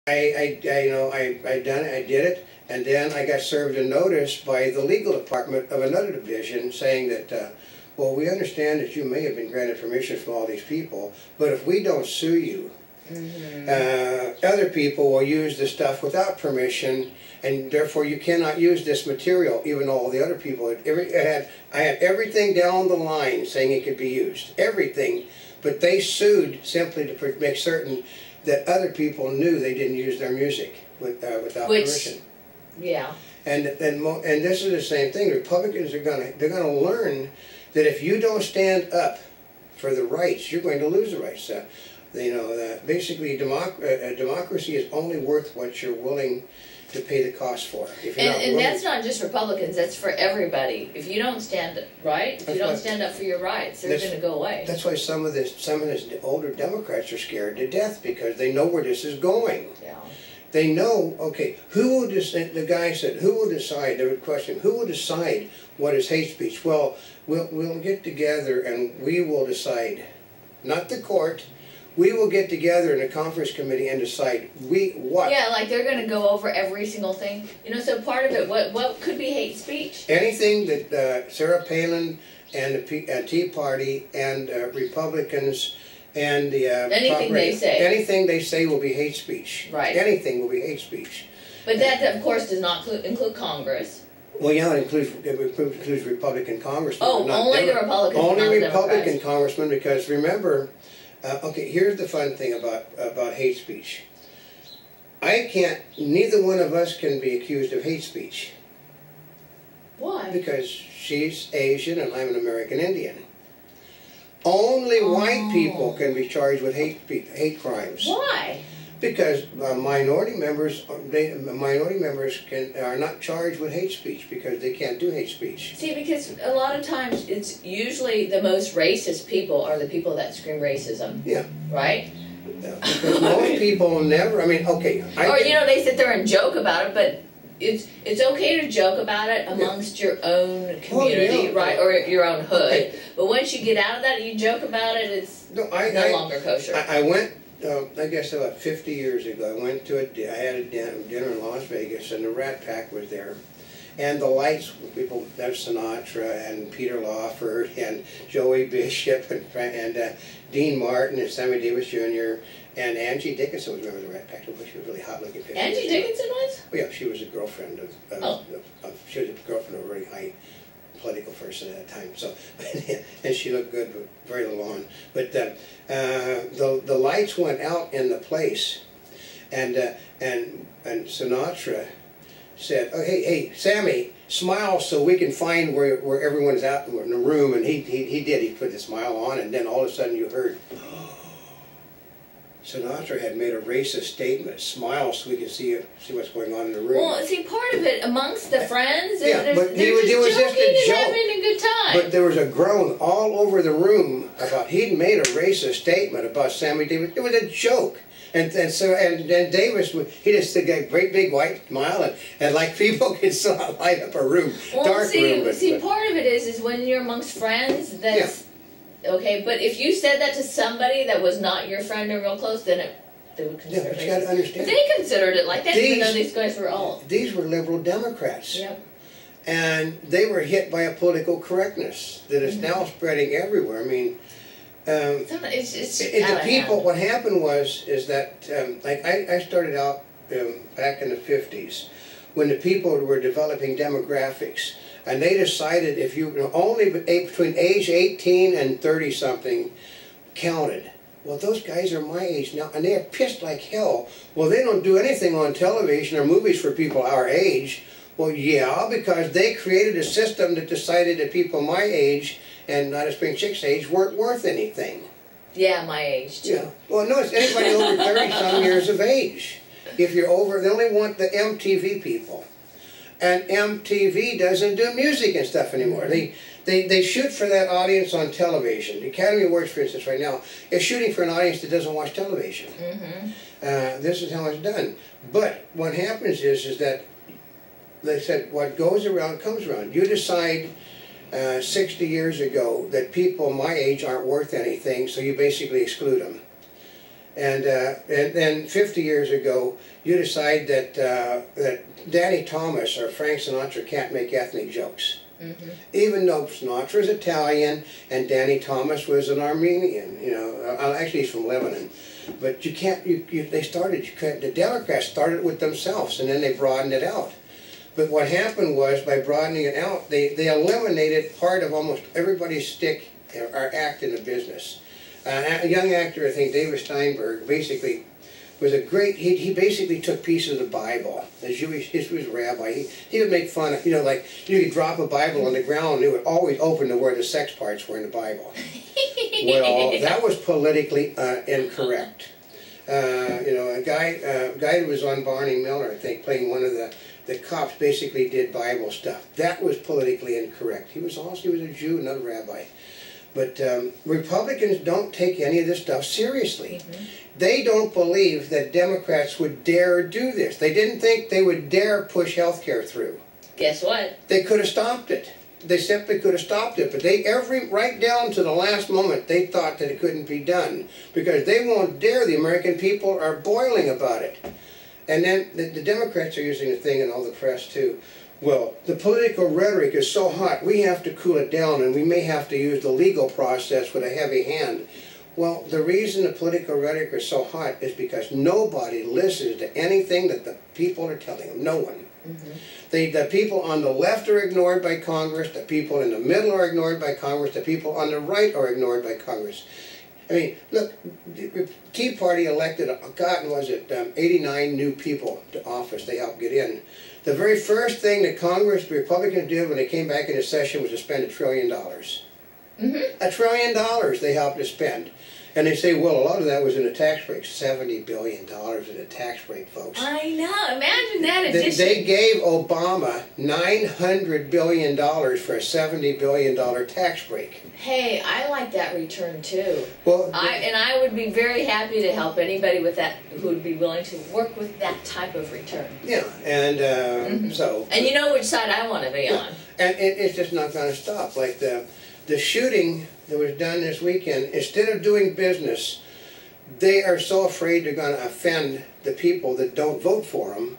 I done it, I did it, and then I got served a notice by the legal department of another division saying that, well, we understand that you may have been granted permission from all these people, but if we don't sue you, other people will use the stuff without permission, and therefore you cannot use this material, even though all the other people I had everything down the line saying it could be used, everything, but they sued simply to make certain that other people knew they didn't use their music without permission. Yeah. And this is the same thing. Republicans are they're gonna learn that if you don't stand up for the rights, you're going to lose the rights. Basically, democracy is only worth what you're willing to pay the cost for. And that's not just Republicans, that's for everybody. If you don't stand up, if you don't stand up for your rights, they're going to go away. That's why some of this older Democrats are scared to death, because they know where this is going. Yeah. They know, okay, who will decide, the guy said, who will decide, they would question, who will decide what is hate speech? Well, we'll get together and we will decide. Not the court. We will get together in a conference committee and decide what. Yeah, like they're going to go over every single thing. You know, so part of it, what could be hate speech? Anything that Sarah Palin and the Tea Party and Republicans and the anything they say. Anything they say will be hate speech. Right. Anything will be hate speech. But that, of course, does not include Congress. Well, yeah, it includes Republican congressmen. Oh, only the Republicans. Only Republican congressmen, because remember. Okay, here's the fun thing about hate speech. Neither one of us can be accused of hate speech. Why? Because she's Asian and I'm an American Indian. Only white people can be charged with hate crimes. Why? Because minority members are not charged with hate speech because they can't do hate speech. See, because a lot of times it's usually the most racist people are the people that scream racism. Yeah. Right? Yeah, because most people never, I mean, okay. Or, you know, they sit there and joke about it, but it's okay to joke about it amongst your own community, right, or your own hood. Okay. But once you get out of that and you joke about it, it's no longer kosher. I went, I guess about 50 years ago, I had a dinner in Las Vegas, and the Rat Pack was there. And the lights, people, there's Sinatra and Peter Lawford and Joey Bishop and Dean Martin and Sammy Davis Jr. and Angie Dickinson was a member of the Rat Pack. She was really hot looking. Angie Dickinson was? Oh yeah, she was a girlfriend she was a girlfriend of a very high political person at that time. So, and she looked good with very little on. But the lights went out in the place, and Sinatra said, "Oh, hey, Sammy, smile so we can find where everyone's out in the room." And he did. He put the smile on, and then all of a sudden you heard, Sinatra had made a racist statement. Smile so we can see what's going on in the room. Well, see, part of it amongst the friends, yeah, but they're just joking and having a good time. But there was a groan all over the room about he'd made a racist statement about Sammy Davis. It was a joke. And Davis, he just did a great big white smile, and like people could still light up a room, dark room. But part of it is when you're amongst friends, that's okay. But if you said that to somebody that was not your friend or real close, then they would consider it. But you got to understand. But they considered it like that, even though these guys were all. These were liberal Democrats. Yep. And they were hit by a political correctness that is now spreading everywhere. I mean. The people. What happened is that like I started out back in the 50s when the people were developing demographics, and they decided if only between age 18 and 30 something counted. Well, those guys are my age now, and they are pissed like hell. Well, they don't do anything on television or movies for people our age. Well, yeah, because they created a system that decided that people my age and Not a Spring Chick's age weren't worth anything. Yeah, my age too. Yeah. Well, no, it's anybody over 30-some years of age. If you're over, they only want the MTV people. And MTV doesn't do music and stuff anymore. They shoot for that audience on television. The Academy Awards, for instance, right now, is shooting for an audience that doesn't watch television. This is how it's done. But what happens is that they said what goes around comes around. You decide 60 years ago that people my age aren't worth anything, so you basically exclude them. And then 50 years ago, you decide that that Danny Thomas or Frank Sinatra can't make ethnic jokes. Mm-hmm. Even though Sinatra's Italian and Danny Thomas was an Armenian, you know, actually he's from Lebanon. But you can't, the Democrats started with themselves and then they broadened it out. But what happened was, by broadening it out, they eliminated part of almost everybody's stick or act in the business. A young actor, I think, David Steinberg, basically was a great, he basically took pieces of the Bible. A Jewish rabbi, he would make fun of, you know, like, you could drop a Bible on the ground and it would always open to where the sex parts were in the Bible. Well, that was politically incorrect. You know, a guy who was on Barney Miller, I think, playing one of the cops, basically did Bible stuff. That was politically incorrect. He was a Jew, not a rabbi. But Republicans don't take any of this stuff seriously. Mm-hmm. They don't believe that Democrats would dare do this. They didn't think they would dare push health care through. Guess what? They could have stopped it. They simply could have stopped it. But right down to the last moment, they thought that it couldn't be done. Because they won't dare. The American people are boiling about it. And then the Democrats are using the thing in all the press too. Well, the political rhetoric is so hot, we have to cool it down, and we may have to use the legal process with a heavy hand. Well, the reason the political rhetoric is so hot is because nobody listens to anything that the people are telling them. No one. Mm-hmm. The people on the left are ignored by Congress, the people in the middle are ignored by Congress, the people on the right are ignored by Congress. I mean, look, the Tea Party elected, God, was it 89 new people to office they helped get in. The very first thing that Congress, the Republicans did when they came back into session was to spend $1 trillion. Mm-hmm. $1 trillion they helped to spend. And they say, well, a lot of that was in a tax break. $70 billion in a tax break, folks. I know. Imagine that addition. They gave Obama $900 billion for a $70 billion tax break. Hey, I like that return too. Well, I would be very happy to help anybody with that who would be willing to work with that type of return. Yeah, and mm-hmm. So. And you know which side I want to be on. And it's just not going to stop. Like the shooting that was done this weekend, instead of doing business, they are so afraid they're going to offend the people that don't vote for them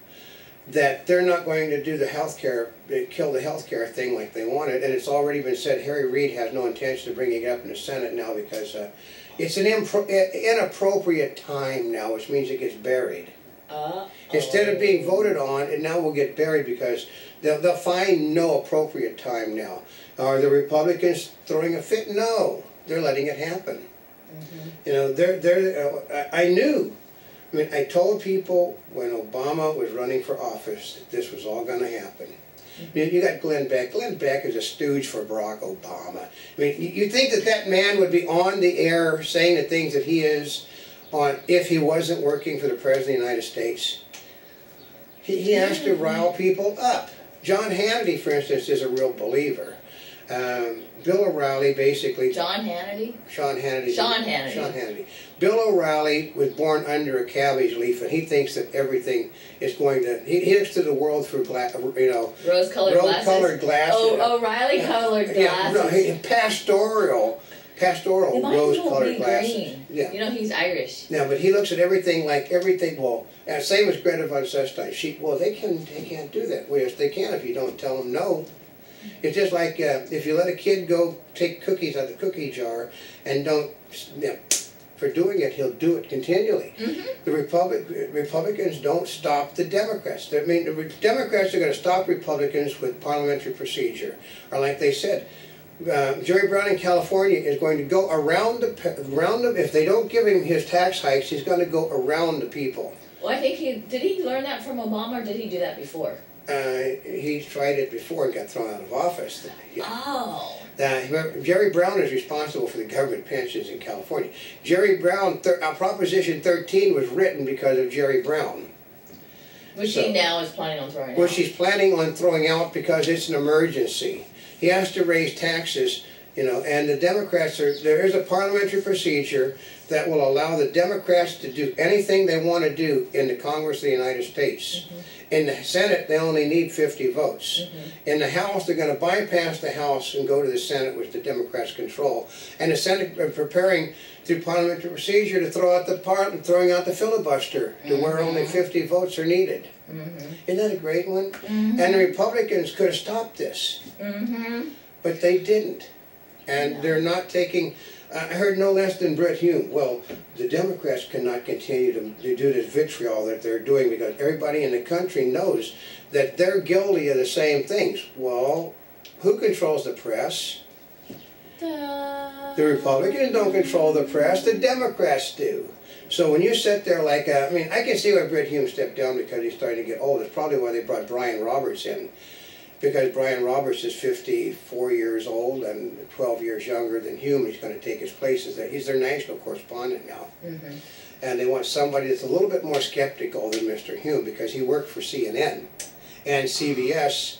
that they're not going to do the healthcare, kill the healthcare thing like they wanted. And it's already been said Harry Reid has no intention of bringing it up in the Senate now because it's an inappropriate time now, which means it gets buried. Instead of being voted on, it now will get buried because they'll find no appropriate time now. Are the Republicans throwing a fit? No, they're letting it happen. Mm-hmm. You know, I knew. I mean, I told people when Obama was running for office that this was all going to happen. Mm-hmm. You got Glenn Beck. Glenn Beck is a stooge for Barack Obama. I mean, you think that man would be on the air saying the things that he is on if he wasn't working for the President of the United States? He has to rile people up. John Hannity, for instance, is a real believer. Bill O'Reilly basically... Sean Hannity. Bill O'Reilly was born under a cabbage leaf, and he thinks that everything is going to... He looks to the world through, rose-colored glasses. Oh, O'Reilly-colored glasses. Yeah, pastoral rose-colored glasses. Green. Yeah. You know, he's Irish. Yeah, but he looks at everything like everything, well, same as Greta Van Susteren. Well, they can't do that. Well, yes, they can if you don't tell them no. It's just like if you let a kid go take cookies out of the cookie jar and don't, for doing it, he'll do it continually. Mm-hmm. The Republicans don't stop the Democrats. I mean, the Democrats are going to stop Republicans with parliamentary procedure. Or like they said, Jerry Brown in California is going to go around them. If they don't give him his tax hikes, he's going to go around the people. Well, I think did he learn that from Obama, or did he do that before? He tried it before and got thrown out of office. Yeah. Oh. Jerry Brown is responsible for the government pensions in California. Jerry Brown, Proposition 13 was written because of Jerry Brown. Which he now is planning on throwing out. Which he's planning on throwing out because it's an emergency. He has to raise taxes, you know, and the Democrats there is a parliamentary procedure that will allow the Democrats to do anything they want to do in the Congress of the United States. In the Senate, they only need 50 votes. In the House, they're going to bypass the House and go to the Senate, which the Democrats control. And the Senate are preparing through parliamentary procedure to throwing out the filibuster to where only 50 votes are needed. Isn't that a great one? And the Republicans could have stopped this, but they didn't. And they're not taking. I heard no less than Bret Hume. Well, the Democrats cannot continue to do this vitriol that they're doing because everybody in the country knows that they're guilty of the same things. Well, who controls the press? The Republicans don't control the press, the Democrats do. So when you sit there like, I mean, I can see why Bret Hume stepped down because he's starting to get old. It's probably why they brought Brian Roberts in. Because Brian Roberts is 54 years old and 12 years younger than Hume. He's going to take his place. He's their national correspondent now. And they want somebody that's a little bit more skeptical than Mr. Hume because he worked for CNN and CBS,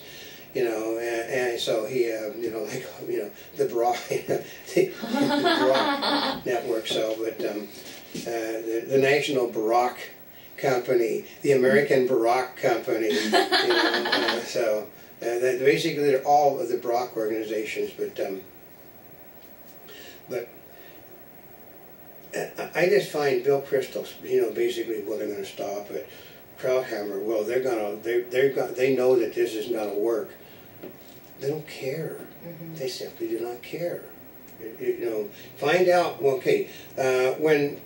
you know, and so he, you know, like, you know, the Barack, the Barack network. So, but the National Barack Company, the American Barack Company, you know, so. Basically, they're all of the Barack organizations, but I just find Bill Kristol, you know, basically what I'm going to stop at. Krauthammer, well, they know that this isn't going to work. They don't care. They simply do not care. You know, find out. Okay, when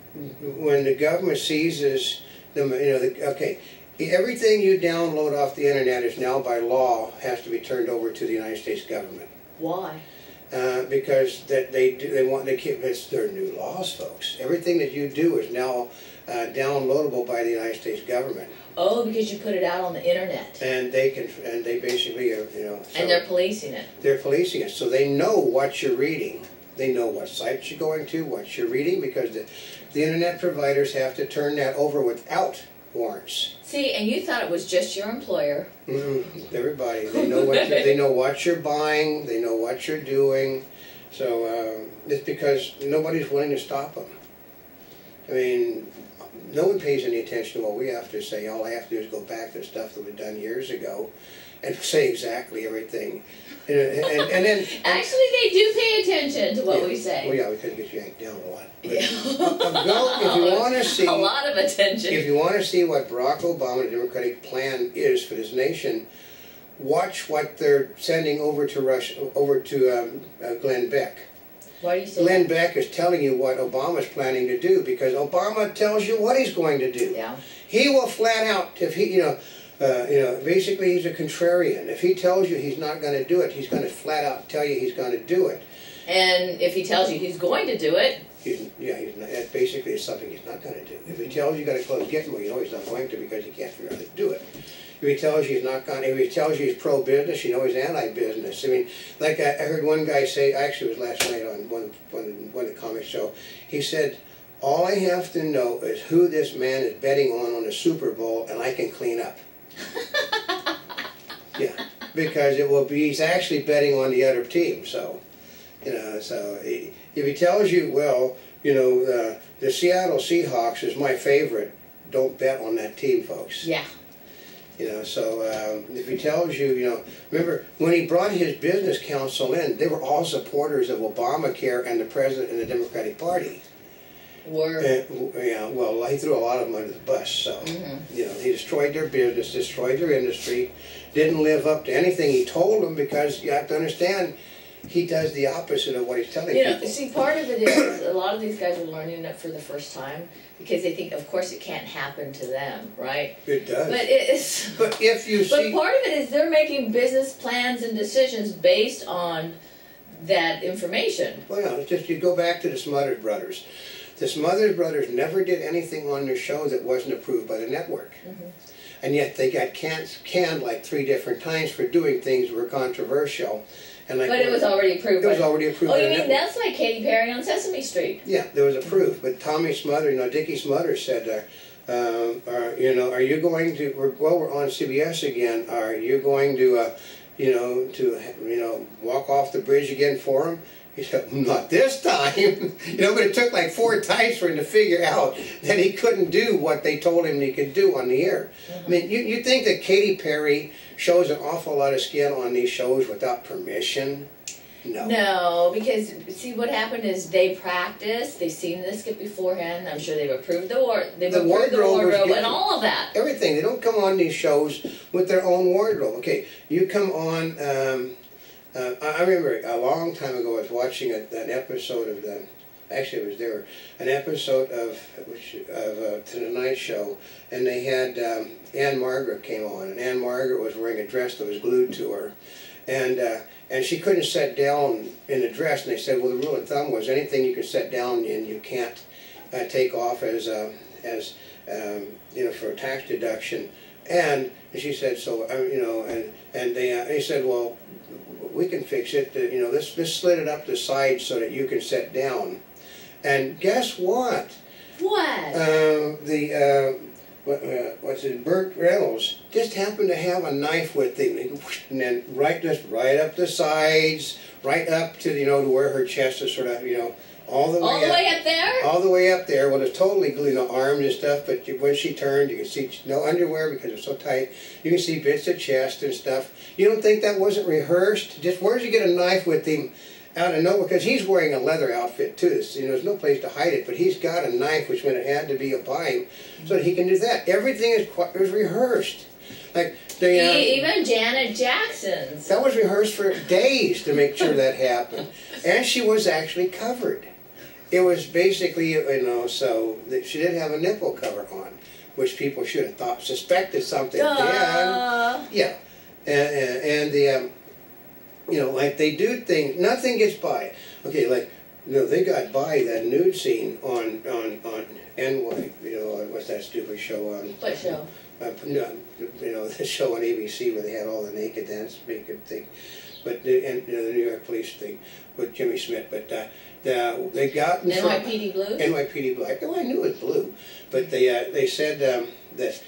the government seizes them, you know, okay. Everything you download off the internet is now by law has to be turned over to the United States government. Why? Because it's their new laws, folks. Everything that you do is now downloadable by the United States government. Oh, because you put it out on the internet. And they basically, you know. So and they're policing it. They're policing it, so they know what you're reading. They know what sites you're going to, what you're reading, because the internet providers have to turn that over without warrants. See, and you thought it was just your employer. Everybody. They know they know what you're buying. They know what you're doing. So it's because nobody's willing to stop them. I mean, no one pays any attention to what we have to say. All I have to do is go back to stuff that was done years ago and say exactly everything. And then actually, they do pay attention to what we say. Well, yeah, we could get yanked down a lot. But, if you want to see a lot of attention. If you want to see what Barack Obama's Democratic plan is for this nation, watch what they're sending over to Russia, Glenn Beck. Why do you say Glenn that? Beck is telling you what Obama's planning to do because Obama tells you what he's going to do. Yeah. He will flat out, if he, basically he's a contrarian. If he tells you he's not going to do it, he's going to flat out tell you he's going to do it. And if he tells you he's going to do it, basically it's something he's not going to do. If he tells you got to close Gitmo, you know he's not going to because he can't figure out how to do it. If he tells you he's not going, if he tells you he's pro-business, you know he's anti-business. I mean, like I heard one guy say, actually it was last night on one of the comic show, he said, all I have to know is who this man is betting on the Super Bowl and I can clean up. Yeah, because he's actually betting on the other team, so, so if he tells you, well, the Seattle Seahawks is my favorite, don't bet on that team, folks. Yeah. So if he tells you, remember when he brought his business council in, they were all supporters of Obamacare and the president and the Democratic Party. Yeah, well, he threw a lot of them under the bus, so, he destroyed their business, destroyed their industry, didn't live up to anything he told them because you have to understand, he does the opposite of what he's telling people. See, part of it is a lot of these guys are learning it for the first time because they think, of course, it can't happen to them, right? It does. But it's. But if you see. But part of it is they're making business plans and decisions based on that information. Well, yeah, it's just you go back to the Smothers Brothers. The Smothers Brothers never did anything on their show that wasn't approved by the network. And yet they got canned like 3 different times for doing things that were controversial. And like, but it was already approved. It was already approved. Oh, you mean that's like Katy Perry on Sesame Street? Yeah, there was approved. But Tommy Smothers, Dickie Smothers said, are you going to? We're on CBS again. Are you going to, walk off the bridge again for him? He said, not this time. You know, but it took like 4 times for him to figure out that he couldn't do what they told him he could do on the air. I mean, you think that Katy Perry shows an awful lot of skin on these shows without permission? No. No, because see what happened is they practiced, they've seen the skit beforehand, I'm sure they've approved the wardrobe and all of that. Everything. They don't come on these shows with their own wardrobe. Okay, you come on, I remember a long time ago I was watching an episode of the, actually it was there, an episode of The Tonight Show, and they had, Anne Margaret came on, and Anne Margaret was wearing a dress that was glued to her. And she couldn't sit down in the dress, and they said, well, the rule of thumb was anything you can sit down in, you can't take off as you know, for a tax deduction. And she said, so you know, and they said, well, we can fix it. You know, let's slit it up the sides so that you can sit down. And guess what? What? What's it? Burt Reynolds just happened to have a knife with him, and then right up the sides, right up to, you know, to where her chest is sort of, you know, all the way up there. All the way up there. Well, it's totally glued, you know, arms and stuff. But when she turned, you can see no underwear because it's so tight. You can see bits of chest and stuff. You don't think that wasn't rehearsed? Just where'd you get a knife with him? Out of nowhere, because he's wearing a leather outfit too, so, you know, there's no place to hide it, but he's got a knife, which meant it had to be by him, so that he can do that. Everything is rehearsed. Like even Janet Jackson's. That was rehearsed for days to make sure that happened, and she was actually covered. It was basically, you know, so that she did have a nipple cover on, which people should have suspected something. Duh. Yeah, and the. You know, like they do things, nothing gets by. Okay, like, you know, they got by that nude scene on NY, you know, what's that stupid show on? What show? You know, the show on ABC where they had all the naked dance makeup thing. But, and, you know, the New York Police thing with Jimmy Smith, but they got in front. NYPD Blue? NYPD Blue. Oh, I knew it was blue. But they said that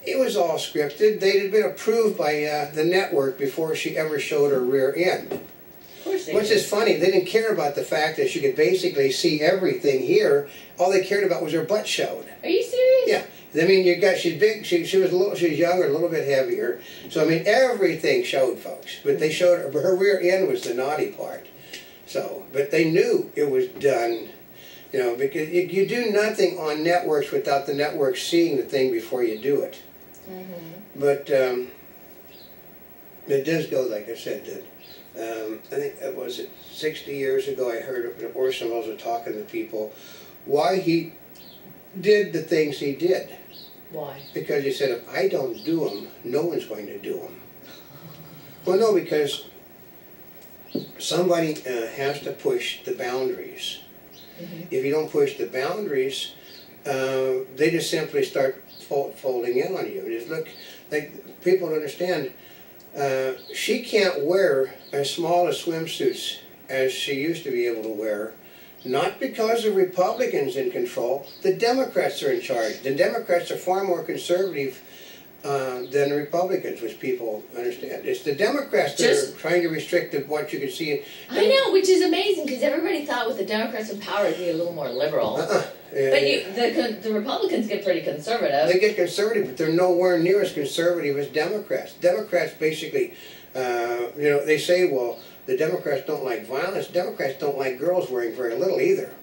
it was all scripted. They had been approved by the network before she ever showed her rear end. Of course they Which did. is funny. They didn't care about the fact that she could basically see everything here. All they cared about was her butt showed. Are you serious? Yeah. I mean, she's big. She was younger, a little bit heavier. So I mean, everything showed, folks. But they showed her rear end was the naughty part. So, but they knew it was done. You know, because you do nothing on networks without the network seeing the thing before you do it. Mm-hmm. But it does go, like I said, that I think it was 60 years ago I heard Orson Welles was talking to people why he did the things he did. Why? Because he said, if I don't do them, no one's going to do them. Well, no, because somebody has to push the boundaries. Mm-hmm. If you don't push the boundaries, they just simply start folding in on you. Just look, like, people don't understand, she can't wear as small a swimsuits as she used to be able to wear, not because the Republicans in control, the Democrats are in charge. The Democrats are far more conservative than the Republicans, which people understand. It's the Democrats that are trying to restrict what you can see. I know, which is amazing, because everybody thought with the Democrats in power it'd be a little more liberal. But the Republicans get pretty conservative. They get conservative, but they're nowhere near as conservative as Democrats. Democrats basically, you know, they say, well, the Democrats don't like violence. Democrats don't like girls wearing very little either,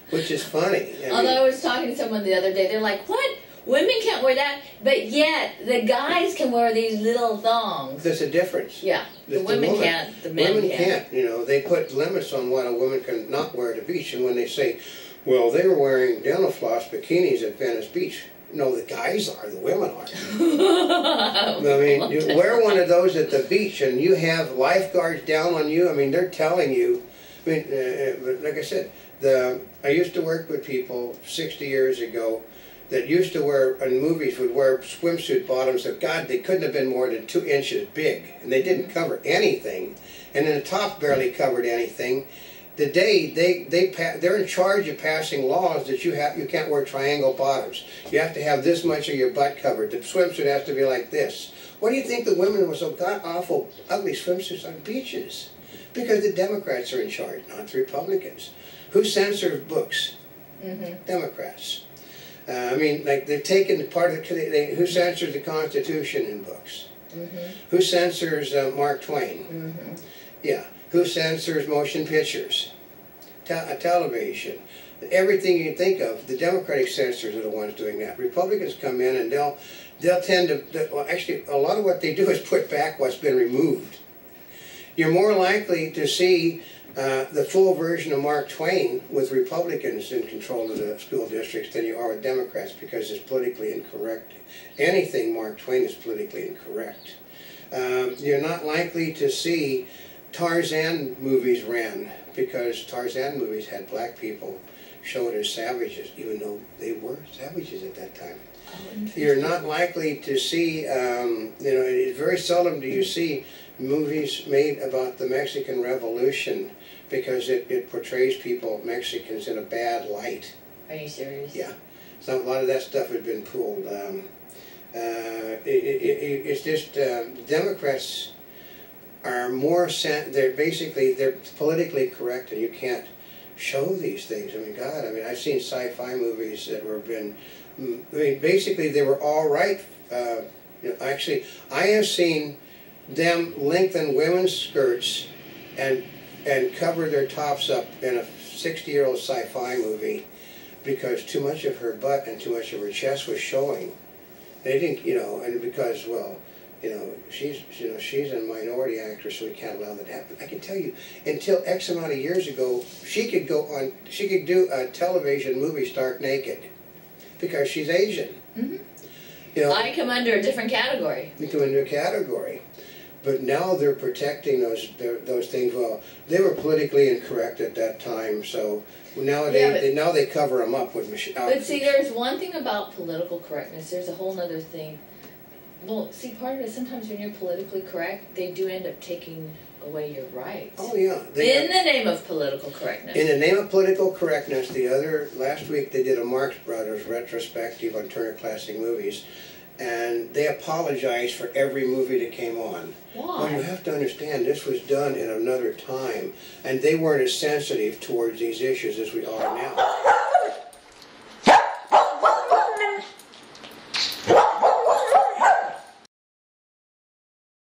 which is funny. I was talking to someone the other day, they're like, what? Women can't wear that, but yet the guys can wear these little thongs. There's a difference. Yeah, the women can't, the men Women can't, you know, they put limits on what a woman can not wear at the beach, and when they say, well, they were wearing dental floss bikinis at Venice Beach. No, the guys are, the women aren't. I mean, you wear one of those at the beach and you have lifeguards down on you. I mean, they're telling you. I mean, but like I said, I used to work with people 60 years ago that used to wear, in movies, would wear swimsuit bottoms that, God, they couldn't have been more than 2 inches big. And they didn't cover anything. And then the top barely covered anything. Today, they're in charge of passing laws that you can't wear triangle bottoms. You have to have this much of your butt covered. The swimsuit has to be like this. Why do you think the women were so god-awful ugly swimsuits on beaches? Because the Democrats are in charge, not the Republicans. Who censors books? Democrats. I mean, like they've taken part of who censors the Constitution in books? Who censors Mark Twain? Yeah. Who censors motion pictures? Television. Everything you can think of, the Democratic censors are the ones doing that. Republicans come in and they'll tend to, well, actually, a lot of what they do is put back what's been removed. You're more likely to see the full version of Mark Twain with Republicans in control of the school districts than you are with Democrats, because it's politically incorrect. Anything Mark Twain is politically incorrect. You're not likely to see Tarzan movies ran, because Tarzan movies had black people shown as savages, even though they were savages at that time. You're not likely to see, it's very seldom do you see movies made about the Mexican Revolution, because it portrays people, Mexicans, in a bad light. Are you serious? Yeah. So a lot of that stuff has been pulled. It's just, Democrats are more, they're politically correct, and you can't show these things. I mean, God, I've seen sci-fi movies that basically they were all right. Actually, I have seen them lengthen women's skirts and cover their tops up in a 60-year-old sci-fi movie, because too much of her butt and too much of her chest was showing. They didn't, and because, well, she's a minority actress, so we can't allow that to happen. I can tell you, until X amount of years ago, she could do a television movie stark naked, because she's Asian. I come under a different category. You come into a category. But now they're protecting those things. Well, they were politically incorrect at that time, so nowadays now they cover them up with machine. But see, there's one thing about political correctness. There's a whole other thing. Well, see, part of it, sometimes when you're politically correct, they do end up taking away your rights. Oh yeah. In the name of political correctness. In the name of political correctness, last week they did a Marx Brothers retrospective on Turner Classic Movies, and they apologized for every movie that came on. Why? Well, you have to understand, this was done in another time, and they weren't as sensitive towards these issues as we are now.